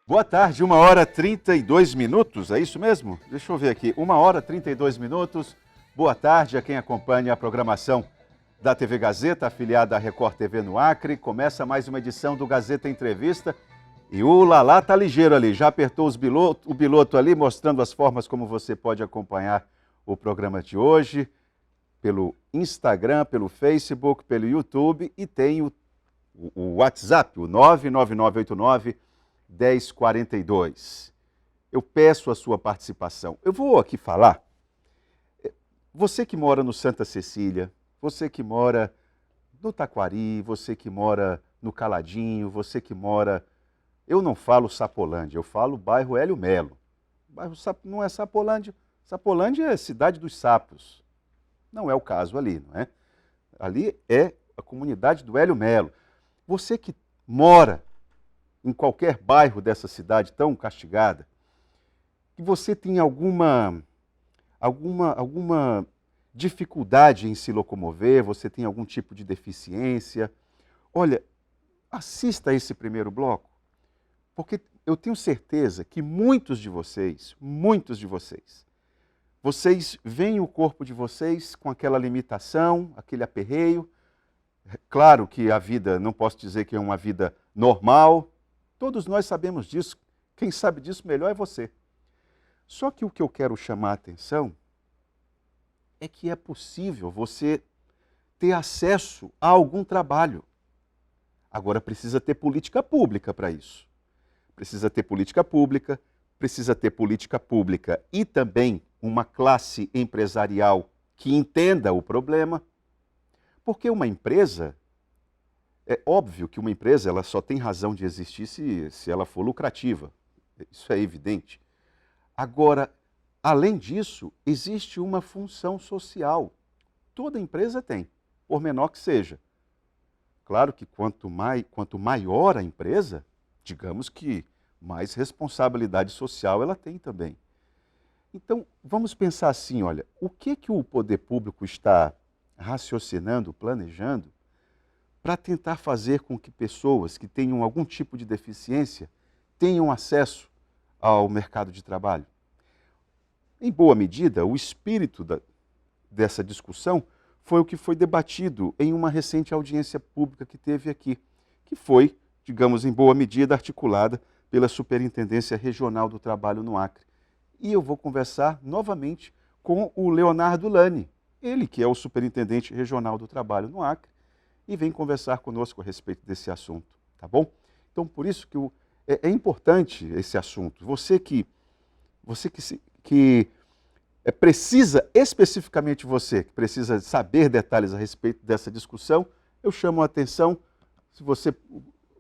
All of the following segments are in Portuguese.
Boa tarde, 1h32, é isso mesmo? Deixa eu ver aqui, 1h32. Boa tarde a quem acompanha a programação da TV Gazeta, afiliada à Record TV no Acre. Começa mais uma edição do Gazeta Entrevista e o Lalá tá ligeiro ali, já apertou o piloto ali, mostrando as formas como você pode acompanhar o programa de hoje, pelo Instagram, pelo Facebook, pelo YouTube e tem o WhatsApp, o 99989-1042. Eu peço a sua participação. Eu vou aqui falar, você que mora no Santa Cecília, você que mora no Taquari, você que mora no Caladinho, você que mora... Eu não falo Sapolândia, eu falo bairro Hélio Melo. Bairro não é Sapolândia, Sapolândia é cidade dos sapos. Não é o caso ali, não é? Ali é a comunidade do Hélio Melo. Você que mora em qualquer bairro dessa cidade tão castigada, que você tem alguma dificuldade em se locomover, você tem algum tipo de deficiência, olha, assista a esse primeiro bloco, porque eu tenho certeza que muitos de vocês veem o corpo de vocês com aquela limitação, aquele aperreio. Claro que a vida, não posso dizer que é uma vida normal, todos nós sabemos disso, quem sabe disso melhor é você. Só que o que eu quero chamar a atenção é que é possível você ter acesso a algum trabalho. Agora precisa ter política pública para isso. Precisa ter política pública e também uma classe empresarial que entenda o problema. Porque uma empresa, é óbvio que uma empresa ela só tem razão de existir se ela for lucrativa. Isso é evidente. Agora, além disso, existe uma função social. Toda empresa tem, por menor que seja. Claro que quanto maior a empresa, digamos que mais responsabilidade social ela tem também. Então, vamos pensar assim, olha, o que o poder público está raciocinando, planejando, para tentar fazer com que pessoas que tenham algum tipo de deficiência tenham acesso ao mercado de trabalho? Em boa medida, o espírito dessa discussão foi o que foi debatido em uma recente audiência pública que teve aqui, que foi, digamos, em boa medida articulada pela Superintendência Regional do Trabalho no Acre. E eu vou conversar novamente com o Leonardo Lani, ele que é o Superintendente Regional do Trabalho no Acre, e vem conversar conosco a respeito desse assunto, tá bom? Então, por isso que é importante esse assunto. Você que precisa, especificamente você, que precisa saber detalhes a respeito dessa discussão, eu chamo a atenção, se você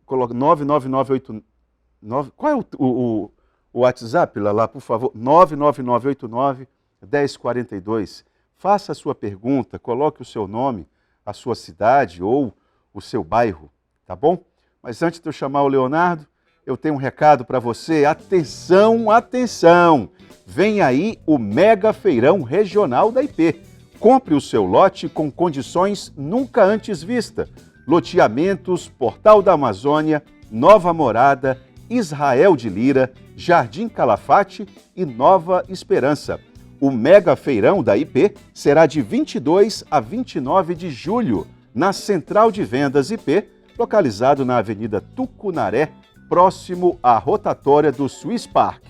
coloca 99989, qual é o WhatsApp, lá, por favor? 99989-1042. Faça a sua pergunta, coloque o seu nome, a sua cidade ou o seu bairro, tá bom? Mas antes de eu chamar o Leonardo, eu tenho um recado para você. Atenção, atenção! Vem aí o Mega Feirão Regional da IP. Compre o seu lote com condições nunca antes vistas. Loteamentos, Portal da Amazônia, Nova Morada, Israel de Lira, Jardim Calafate e Nova Esperança. O Mega Feirão da IP será de 22 a 29 de julho, na Central de Vendas IP, localizado na Avenida Tucunaré, próximo à rotatória do Swiss Park.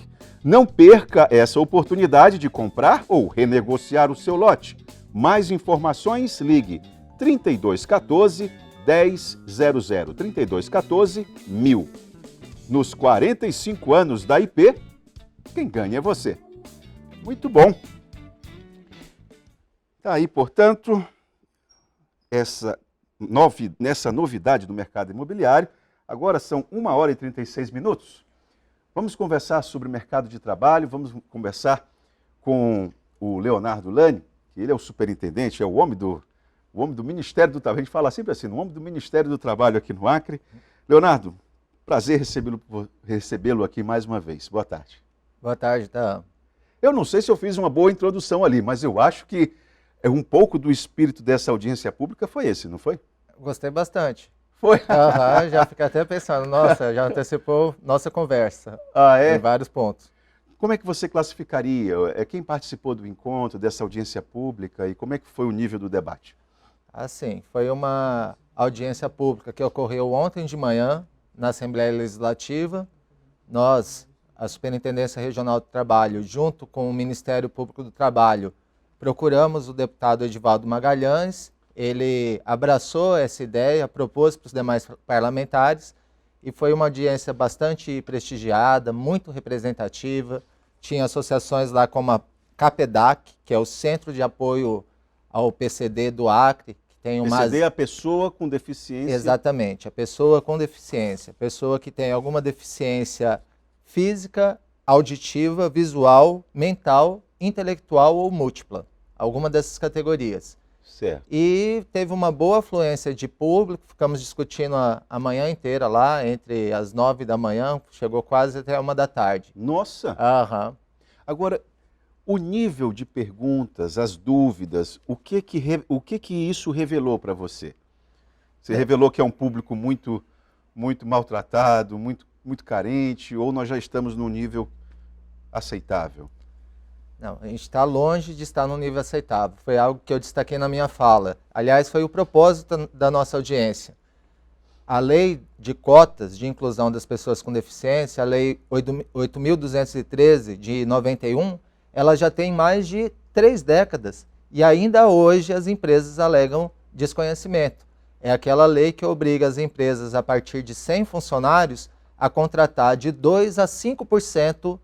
Não perca essa oportunidade de comprar ou renegociar o seu lote. Mais informações, ligue 3214 1000, 3214 1000. Nos 45 anos da IP, quem ganha é você. Muito bom. Tá aí, portanto, nessa novidade do mercado imobiliário. Agora são 1h36. Vamos conversar sobre o mercado de trabalho, vamos conversar com o Leonardo Lani, que ele é o superintendente, é o homem do Ministério do Trabalho. A gente fala sempre assim, o homem do Ministério do Trabalho aqui no Acre. Leonardo, prazer recebê-lo aqui mais uma vez. Boa tarde. Boa tarde, tá? Eu não sei se eu fiz uma boa introdução ali, mas eu acho que um pouco do espírito dessa audiência pública foi esse, não foi? Gostei bastante. Foi? Aham, já fiquei até pensando, nossa, já antecipou nossa conversa Ah, em é? vários pontos. Como é que você classificaria? Quem participou do encontro, dessa audiência pública e como é que foi o nível do debate? Assim, foi uma audiência pública que ocorreu ontem de manhã na Assembleia Legislativa. Nós, a Superintendência Regional do Trabalho, junto com o Ministério Público do Trabalho, procuramos o deputado Edivaldo Magalhães. Ele abraçou essa ideia, propôs para os demais parlamentares e foi uma audiência bastante prestigiada, muito representativa. Tinha associações lá como a CAPEDAC, que é o Centro de Apoio ao PCD do Acre, que tem PCD umas... é a pessoa com deficiência. Exatamente, a pessoa com deficiência, pessoa que tem alguma deficiência física, auditiva, visual, mental, intelectual ou múltipla, alguma dessas categorias. Certo. E teve uma boa afluência de público, ficamos discutindo a manhã inteira lá, entre as 9 da manhã, chegou quase até 1 da tarde. Nossa! Aham. Agora, o nível de perguntas, as dúvidas, o que que isso revelou para você? Você revelou que é um público muito maltratado, muito carente, ou nós já estamos num nível aceitável? Não, a gente está longe de estar num nível aceitável. Foi algo que eu destaquei na minha fala. Aliás, foi o propósito da nossa audiência. A lei de cotas de inclusão das pessoas com deficiência, a lei 8.213 de 91, ela já tem mais de 3 décadas. E ainda hoje as empresas alegam desconhecimento. É aquela lei que obriga as empresas, a partir de 100 funcionários, a contratar de 2 a 5%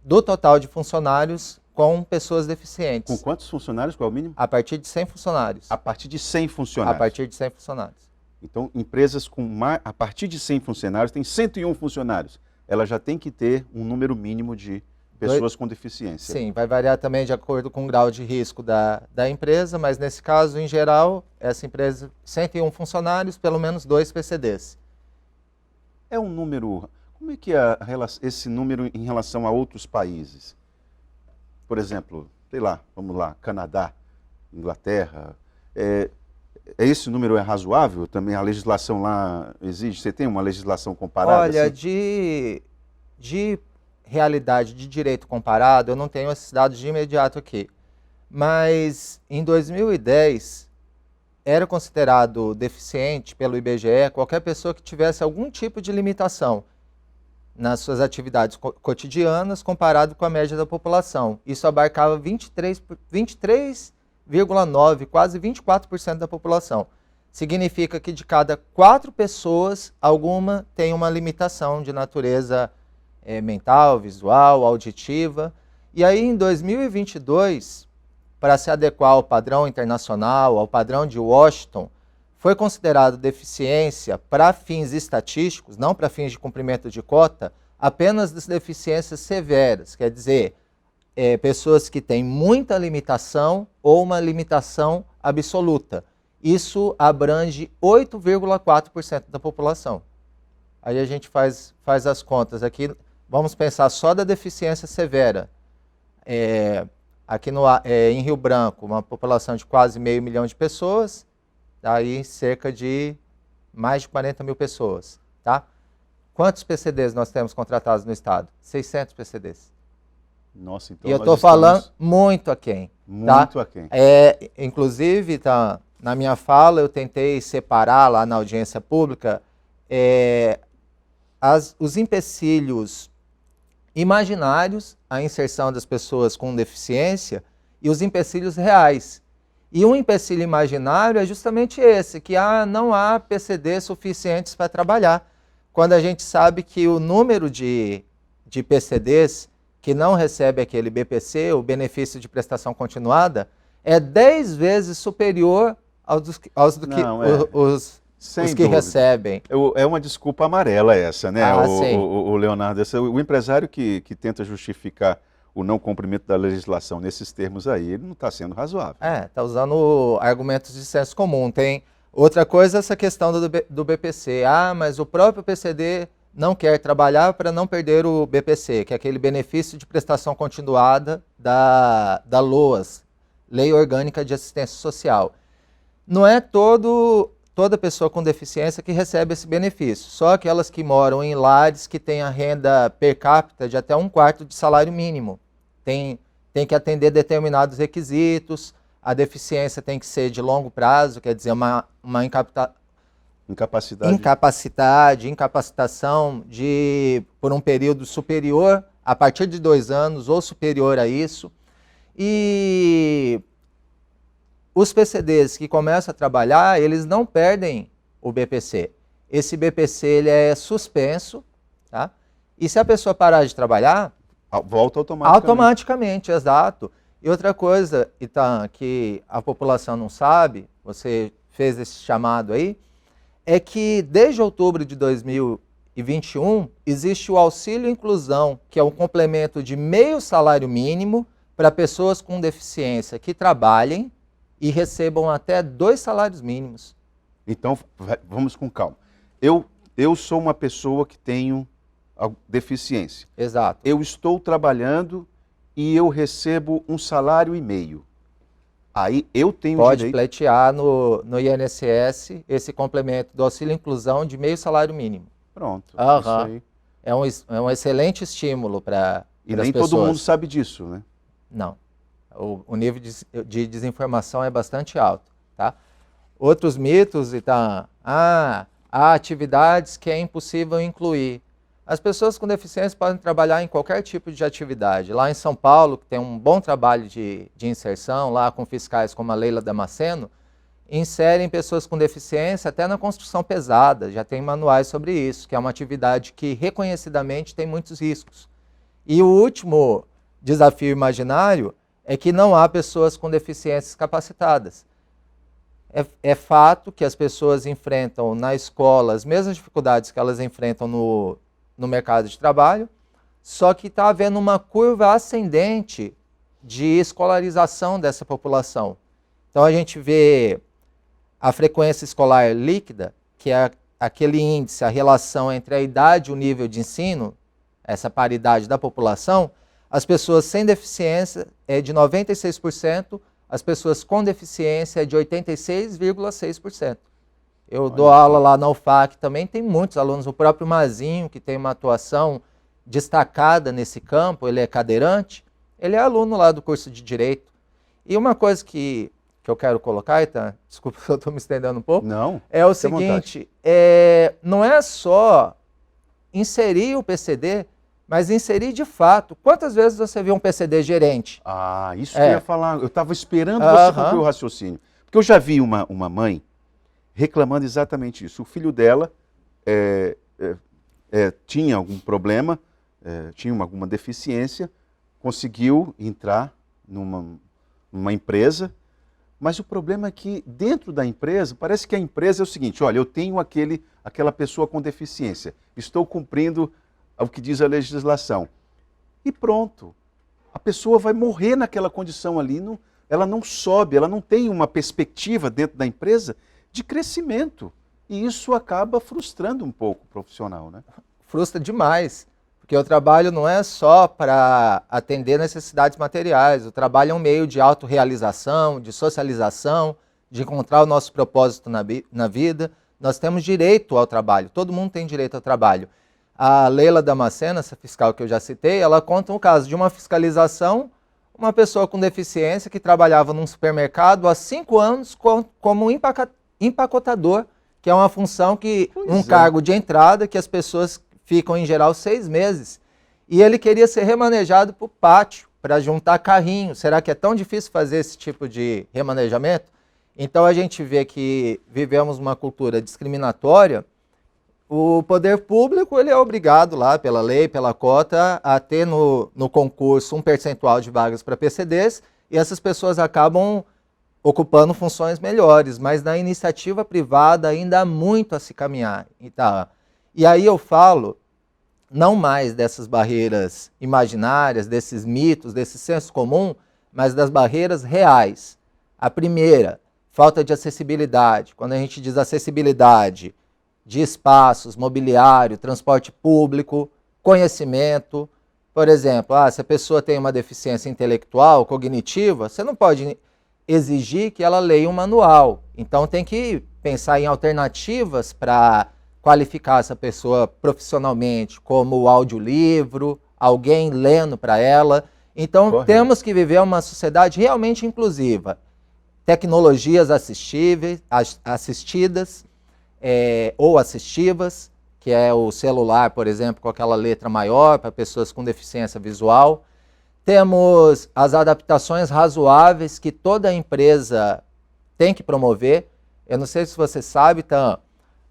do total de funcionários com pessoas deficientes. Com quantos funcionários? Qual é o mínimo? A partir de 100 funcionários. A partir de 100 A funcionários. partir de 100 funcionários. Então, empresas a partir de 100 funcionários, tem 101 funcionários. Ela já tem que ter um número mínimo de pessoas com deficiência. Sim, vai variar também de acordo com o grau de risco da empresa, mas nesse caso, em geral, essa empresa, 101 funcionários, pelo menos 2 PCDs. É um número... Como é que é esse número em relação a outros países? Por exemplo, sei lá, vamos lá, Canadá, Inglaterra. Esse número é razoável? Também a legislação lá exige? Você tem uma legislação comparada? Olha, assim? de realidade de direito comparado, eu não tenho esses dados de imediato aqui. Mas em 2010, era considerado deficiente pelo IBGE qualquer pessoa que tivesse algum tipo de limitação nas suas atividades cotidianas comparado com a média da população. Isso abarcava 23,9%, quase 24% da população. Significa que de cada 4 pessoas, alguma tem uma limitação de natureza mental, visual, auditiva. E aí, em 2022, para se adequar ao padrão internacional, ao padrão de Washington, foi considerado deficiência para fins estatísticos, não para fins de cumprimento de cota, apenas das deficiências severas, quer dizer, pessoas que têm muita limitação ou uma limitação absoluta. Isso abrange 8,4% da população. Aí a gente faz as contas aqui, vamos pensar só da deficiência severa. Aqui em Rio Branco, uma população de quase 500 mil de pessoas, aí cerca de mais de 40 mil pessoas, tá? Quantos PCDs nós temos contratados no estado? 600 PCDs. Nossa, então E eu nós estou estamos falando muito aquém. muito aquém. Inclusive, tá, na minha fala, eu tentei separar lá na audiência pública os empecilhos imaginários à inserção das pessoas com deficiência e os empecilhos reais. E um empecilho imaginário é justamente esse, que não há PCD suficientes para trabalhar. Quando a gente sabe que o número de PCDs que não recebe aquele BPC, o benefício de prestação continuada, é 10 vezes superior os que recebem. É uma desculpa amarela essa, né, sim. o Leonardo? O empresário que tenta justificar o não cumprimento da legislação nesses termos aí, ele não está sendo razoável. Está usando argumentos de senso comum. Tem outra coisa, essa questão do BPC. Mas o próprio PCD não quer trabalhar para não perder o BPC, que é aquele benefício de prestação continuada da LOAS, Lei Orgânica de Assistência Social. Não é toda pessoa com deficiência que recebe esse benefício. Só aquelas que moram em lares que têm a renda per capita de até 1/4 de salário mínimo. Tem que atender determinados requisitos, a deficiência tem que ser de longo prazo, quer dizer, uma incapacitação por um período superior, a partir de 2 anos ou superior a isso. E os PCDs que começam a trabalhar, eles não perdem o BPC. Esse BPC ele é suspenso, tá? E se a pessoa parar de trabalhar... volta automaticamente. Automaticamente, exato. E outra coisa, Itan, que a população não sabe, você fez esse chamado aí, é que desde outubro de 2021 existe o auxílio inclusão, que é um complemento de meio salário mínimo para pessoas com deficiência que trabalhem e recebam até 2 salários mínimos. Então, vamos com calma. Eu sou uma pessoa que tenho deficiência. Exato. Eu estou trabalhando e eu recebo 1,5 salário. Aí eu tenho Pode direito... pleitear no INSS esse complemento do auxílio inclusão de meio salário mínimo. Pronto. Uhum. Isso aí. É um excelente estímulo para as pessoas. E nem todo mundo sabe disso, né? Não. O nível de desinformação é bastante alto, tá? Outros mitos, então, há atividades que é impossível incluir. As pessoas com deficiência podem trabalhar em qualquer tipo de atividade. Lá em São Paulo, que tem um bom trabalho de inserção, lá com fiscais como a Leila Damasceno, inserem pessoas com deficiência até na construção pesada. Já tem manuais sobre isso, que é uma atividade que reconhecidamente tem muitos riscos. E o último desafio imaginário é que não há pessoas com deficiências capacitadas. É fato que as pessoas enfrentam na escola as mesmas dificuldades que elas enfrentam no mercado de trabalho, só que está havendo uma curva ascendente de escolarização dessa população. Então a gente vê a frequência escolar líquida, que é aquele índice, a relação entre a idade e o nível de ensino, essa paridade da população. As pessoas sem deficiência é de 96%, as pessoas com deficiência é de 86,6%. Eu dou aula lá na UFAC também, tem muitos alunos, o próprio Mazinho, que tem uma atuação destacada nesse campo, ele é cadeirante, ele é aluno lá do curso de Direito. E uma coisa que eu quero colocar, Itan, desculpa se eu estou me estendendo um pouco, não, é o seguinte, não é só inserir o PCD, mas inserir de fato. Quantas vezes você viu um PCD gerente? Isso que eu ia falar. Eu estava esperando você concluir o raciocínio. Porque eu já vi uma mãe reclamando exatamente isso. O filho dela tinha algum problema, tinha alguma deficiência, conseguiu entrar numa empresa, mas o problema é que dentro da empresa, parece que a empresa é o seguinte, olha, eu tenho aquela pessoa com deficiência, estou cumprindo o que diz a legislação. E pronto. A pessoa vai morrer naquela condição ali, ela não sobe, ela não tem uma perspectiva dentro da empresa de crescimento. E isso acaba frustrando um pouco o profissional, né? Frustra demais, porque o trabalho não é só para atender necessidades materiais, o trabalho é um meio de autorrealização, de socialização, de encontrar o nosso propósito na vida. Nós temos direito ao trabalho, todo mundo tem direito ao trabalho. A Leila Damasceno, essa fiscal que eu já citei, ela conta um caso de uma fiscalização, uma pessoa com deficiência que trabalhava num supermercado há 5 anos como empacotador, que é uma função cargo de entrada que as pessoas ficam em geral 6 meses. E ele queria ser remanejado para o pátio, para juntar carrinho. Será que é tão difícil fazer esse tipo de remanejamento? Então a gente vê que vivemos uma cultura discriminatória. O poder público ele é obrigado lá pela lei, pela cota, a ter no concurso um percentual de vagas para PCDs e essas pessoas acabam ocupando funções melhores, mas na iniciativa privada ainda há muito a se caminhar. Então, e aí eu falo não mais dessas barreiras imaginárias, desses mitos, desse senso comum, mas das barreiras reais. A primeira, falta de acessibilidade. Quando a gente diz acessibilidade de espaços, mobiliário, transporte público, conhecimento. Por exemplo, se a pessoa tem uma deficiência intelectual, cognitiva, você não pode exigir que ela leia um manual. Então tem que pensar em alternativas para qualificar essa pessoa profissionalmente, como o audiolivro, alguém lendo para ela. Então, Correto. temos que viver uma sociedade realmente inclusiva. Tecnologias assistidas ou assistivas, que é o celular, por exemplo, com aquela letra maior para pessoas com deficiência visual. Temos as adaptações razoáveis que toda empresa tem que promover. Eu não sei se você sabe, Tan,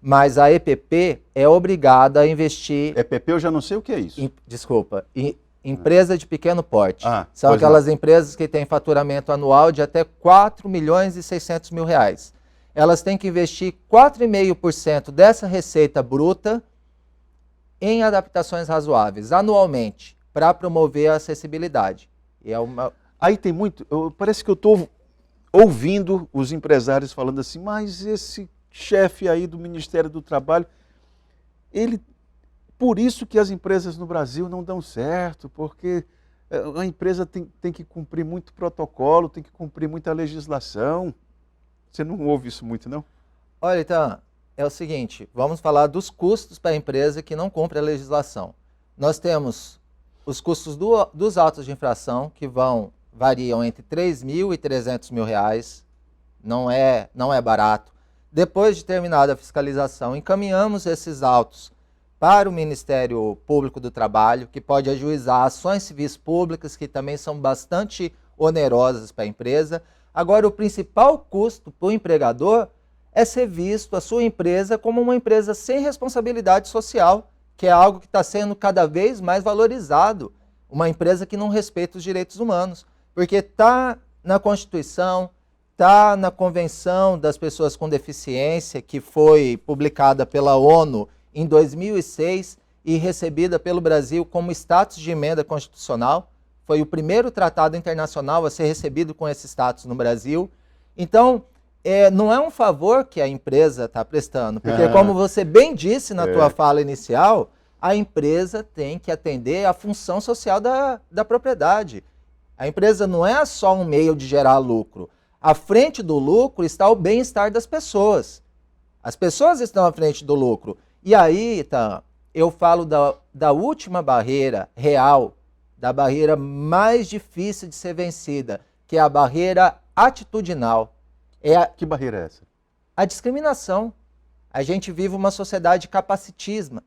mas a EPP é obrigada a investir... EPP eu já não sei o que é isso. Empresa de pequeno porte. São pois aquelas não. empresas que têm faturamento anual de até 4 milhões e 600 mil reais. Elas têm que investir 4,5% dessa receita bruta em adaptações razoáveis, anualmente, para promover a acessibilidade. E é uma... Aí tem muito... Parece que eu estou ouvindo os empresários falando assim, mas esse chefe aí do Ministério do Trabalho, ele... Por isso que as empresas no Brasil não dão certo, porque a empresa tem que cumprir muito protocolo, tem que cumprir muita legislação. Você não ouve isso muito, não? Olha, então, é o seguinte, vamos falar dos custos para a empresa que não cumpre a legislação. Nós temos os custos dos autos de infração, que variam entre 3 mil e 300 mil reais, não é barato. Depois de terminada a fiscalização, encaminhamos esses autos para o Ministério Público do Trabalho, que pode ajuizar ações civis públicas, que também são bastante onerosas para a empresa. Agora, o principal custo para o empregador é ser visto a sua empresa como uma empresa sem responsabilidade social, que é algo que está sendo cada vez mais valorizado, uma empresa que não respeita os direitos humanos, porque está na Constituição, está na Convenção das Pessoas com Deficiência, que foi publicada pela ONU em 2006 e recebida pelo Brasil como status de emenda constitucional. Foi o primeiro tratado internacional a ser recebido com esse status no Brasil. Então, não é um favor que a empresa está prestando, porque como você bem disse na tua fala inicial, a empresa tem que atender à função social da propriedade. A empresa não é só um meio de gerar lucro. À frente do lucro está o bem-estar das pessoas. As pessoas estão à frente do lucro. E aí, tá, eu falo da última barreira real, da barreira mais difícil de ser vencida, que é a barreira atitudinal. Que barreira é essa? A discriminação. A gente vive uma sociedade capacitista.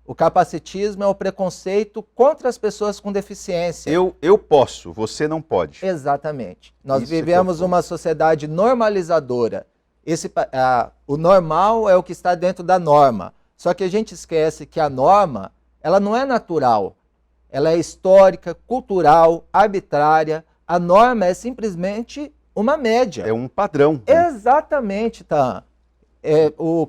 O capacitismo é o preconceito contra as pessoas com deficiência. Eu posso, você não pode. Exatamente. Nós Isso vivemos uma sociedade normalizadora. O normal é o que está dentro da norma. Só que a gente esquece que a norma, ela não é natural. Ela é histórica, cultural, arbitrária. A norma é simplesmente uma média. É um padrão. Exatamente, tá. O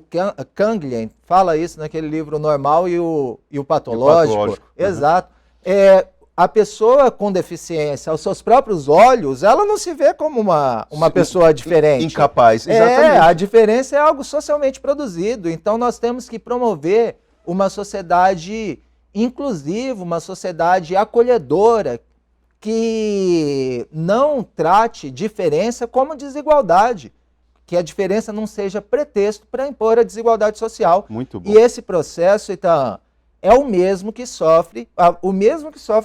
Canguilhem fala isso naquele livro Normal e o Patológico. Exato. A pessoa com deficiência, aos seus próprios olhos, ela não se vê como uma pessoa diferente. Incapaz, exatamente. A diferença é algo socialmente produzido. Então nós temos que promover uma sociedade inclusiva, uma sociedade acolhedora, que não trate diferença como desigualdade. Que a diferença não seja pretexto para impor a desigualdade social. Muito bom. E esse processo, então, é o mesmo que sofre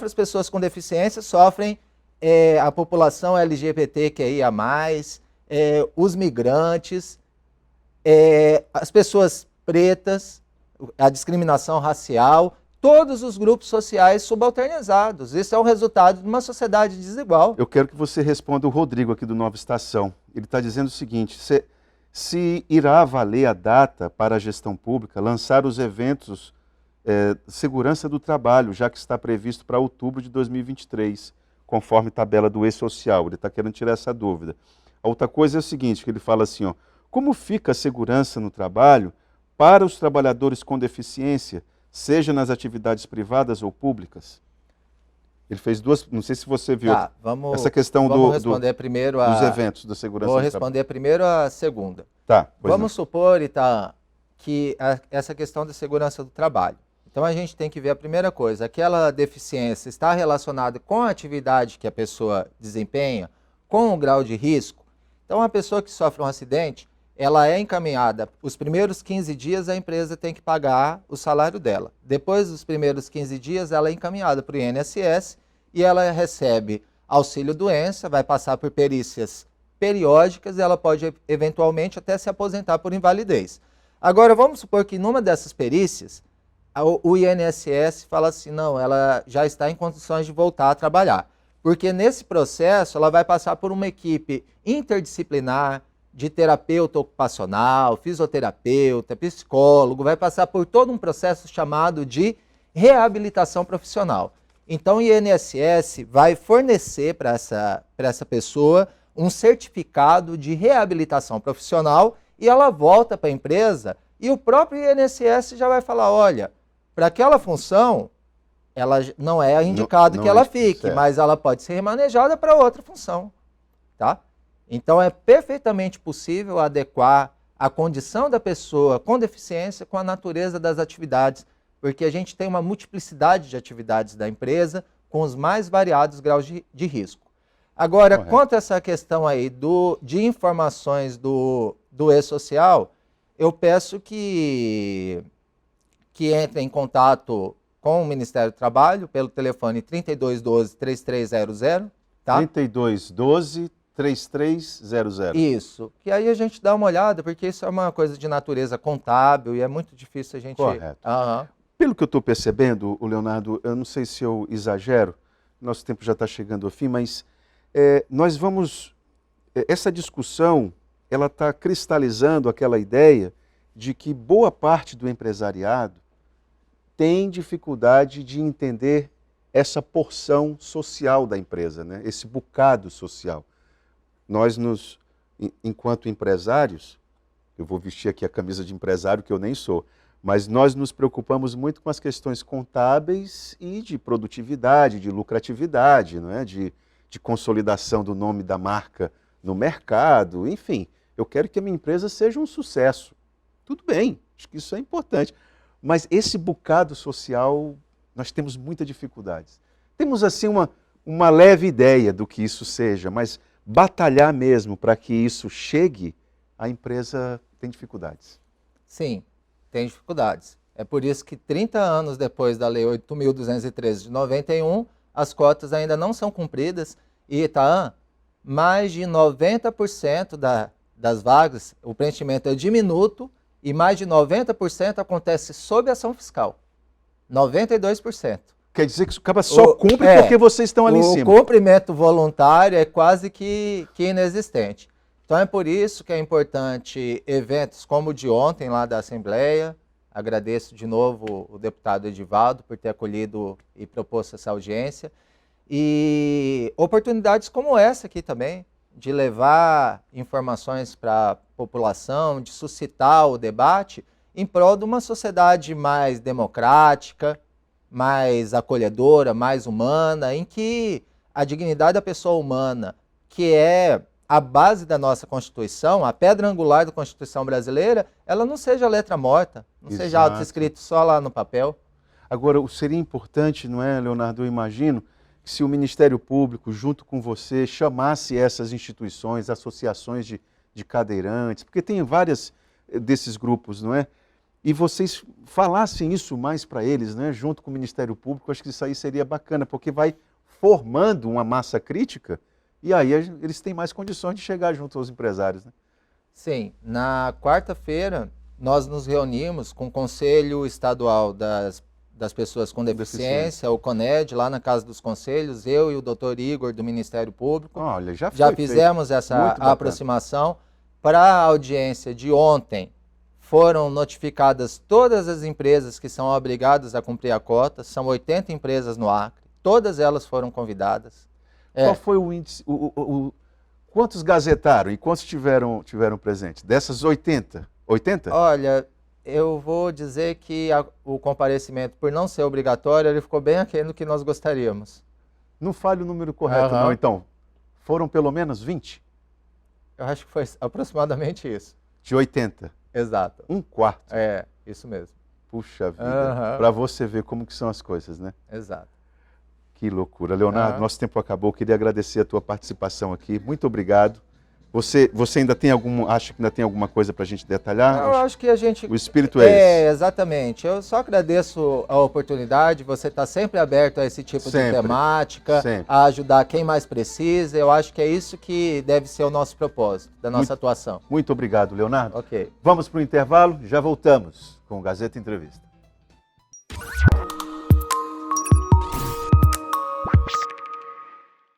as pessoas com deficiência, sofrem a população LGBTQIA+, os migrantes, as pessoas pretas, a discriminação racial, todos os grupos sociais subalternizados. Isso é o resultado de uma sociedade desigual. Eu quero que você responda o Rodrigo aqui do Nova Estação. Ele está dizendo o seguinte, se irá valer a data para a gestão pública lançar os eventos segurança do trabalho, já que está previsto para outubro de 2023, conforme tabela do E-Social. Ele está querendo tirar essa dúvida. A outra coisa é o seguinte, que ele fala assim, como fica a segurança no trabalho para os trabalhadores com deficiência, seja nas atividades privadas ou públicas? Ele fez duas, não sei se você viu, essa questão responder primeiro dos eventos da segurança do trabalho. Vou responder primeiro a segunda. Tá, vamos supor, Ita, que essa questão da segurança do trabalho. Então a gente tem que ver a primeira coisa, aquela deficiência está relacionada com a atividade que a pessoa desempenha, com o grau de risco. Então a pessoa que sofre um acidente, ela é encaminhada, os primeiros 15 dias a empresa tem que pagar o salário dela. Depois dos primeiros 15 dias, ela é encaminhada para o INSS e ela recebe auxílio-doença, vai passar por perícias periódicas e ela pode, eventualmente, até se aposentar por invalidez. Agora, vamos supor que numa dessas perícias, o INSS fala assim, não, ela já está em condições de voltar a trabalhar. Porque nesse processo, ela vai passar por uma equipe interdisciplinar, de terapeuta ocupacional, fisioterapeuta, psicólogo, vai passar por todo um processo chamado de reabilitação profissional. Então o INSS vai fornecer para essa pessoa um certificado de reabilitação profissional e ela volta para a empresa e o próprio INSS já vai falar, olha, para aquela função, ela não é indicado que ela fique, certo, mas ela pode ser remanejada para outra função, tá? Então é perfeitamente possível adequar a condição da pessoa com deficiência com a natureza das atividades, porque a gente tem uma multiplicidade de atividades da empresa com os mais variados graus de risco. Agora, correto, quanto a essa questão aí de informações do e-social, eu peço que entre em contato com o Ministério do Trabalho pelo telefone 3212-3300, tá? 3212-3300. Isso, que aí a gente dá uma olhada, porque isso é uma coisa de natureza contábil e é muito difícil a gente... Correto. Uhum. Pelo que eu estou percebendo, Leonardo, eu não sei se eu exagero, nosso tempo já está chegando ao fim, mas nós vamos... essa discussão, ela está cristalizando aquela ideia de que boa parte do empresariado tem dificuldade de entender essa porção social da empresa, né? Esse bocado social. Nós, enquanto empresários, eu vou vestir aqui a camisa de empresário, que eu nem sou, mas nós nos preocupamos muito com as questões contábeis e de produtividade, de lucratividade, não é? de consolidação do nome da marca no mercado, enfim. Eu quero que a minha empresa seja um sucesso. Tudo bem, acho que isso é importante. Mas esse bocado social, nós temos muitas dificuldades. Temos, assim, uma leve ideia do que isso seja, mas batalhar mesmo para que isso chegue, a empresa tem dificuldades. Sim, tem dificuldades. É por isso que 30 anos depois da Lei 8.213 de 91, as cotas ainda não são cumpridas e, Itaã, mais de 90% das vagas, o preenchimento é diminuto, e mais de 90% acontece sob ação fiscal. 92%. Quer dizer que isso acaba só cumpre porque vocês estão ali em cima. O cumprimento voluntário é quase que inexistente. Então é por isso que é importante eventos como o de ontem lá da Assembleia. Agradeço de novo o deputado Edivaldo por ter acolhido e proposto essa audiência. E oportunidades como essa aqui também, de levar informações para a população, de suscitar o debate em prol de uma sociedade mais democrática, mais acolhedora, mais humana, em que a dignidade da pessoa humana, que é a base da nossa Constituição, a pedra angular da Constituição brasileira, ela não seja letra morta, não Exato. seja auto-escrito só lá no papel. Agora, seria importante, não é, Leonardo, eu imagino, que se o Ministério Público, junto com você, chamasse essas instituições, associações de cadeirantes, porque tem várias desses grupos, não é? E vocês falassem isso mais para eles, né, junto com o Ministério Público, acho que isso aí seria bacana, porque vai formando uma massa crítica e aí eles têm mais condições de chegar junto aos empresários, né? Sim, na quarta-feira nós nos reunimos com o Conselho Estadual das Pessoas com Deficiência, o CONED, lá na Casa dos Conselhos, eu e o doutor Igor do Ministério Público. Olha, já fizemos essa aproximação. Para a audiência de ontem, foram notificadas todas as empresas que são obrigadas a cumprir a cota, são 80 empresas no Acre, todas elas foram convidadas. Qual foi o índice, quantos gazetaram e quantos tiveram presente? Dessas 80? 80? Olha, eu vou dizer que o comparecimento, por não ser obrigatório, ele ficou bem aquém do que nós gostaríamos. Não fale o número correto, não, então. Foram pelo menos 20? Eu acho que foi aproximadamente isso. De 80? Exato. Um quarto? É, isso mesmo. Puxa vida, para você ver como que são as coisas, né? Exato. Que loucura. Leonardo, nosso tempo acabou, queria agradecer a tua participação aqui, muito obrigado. Você ainda tem acha que ainda tem alguma coisa para a gente detalhar? Eu acho que a gente... O espírito é esse. Exatamente. Eu só agradeço a oportunidade, você está sempre aberto a esse tipo de Sempre, temática, sempre. a ajudar quem mais precisa. Eu acho que é isso que deve ser o nosso propósito, da nossa atuação. Muito obrigado, Leonardo. Ok. Vamos para o intervalo, já voltamos com o Gazeta Entrevista.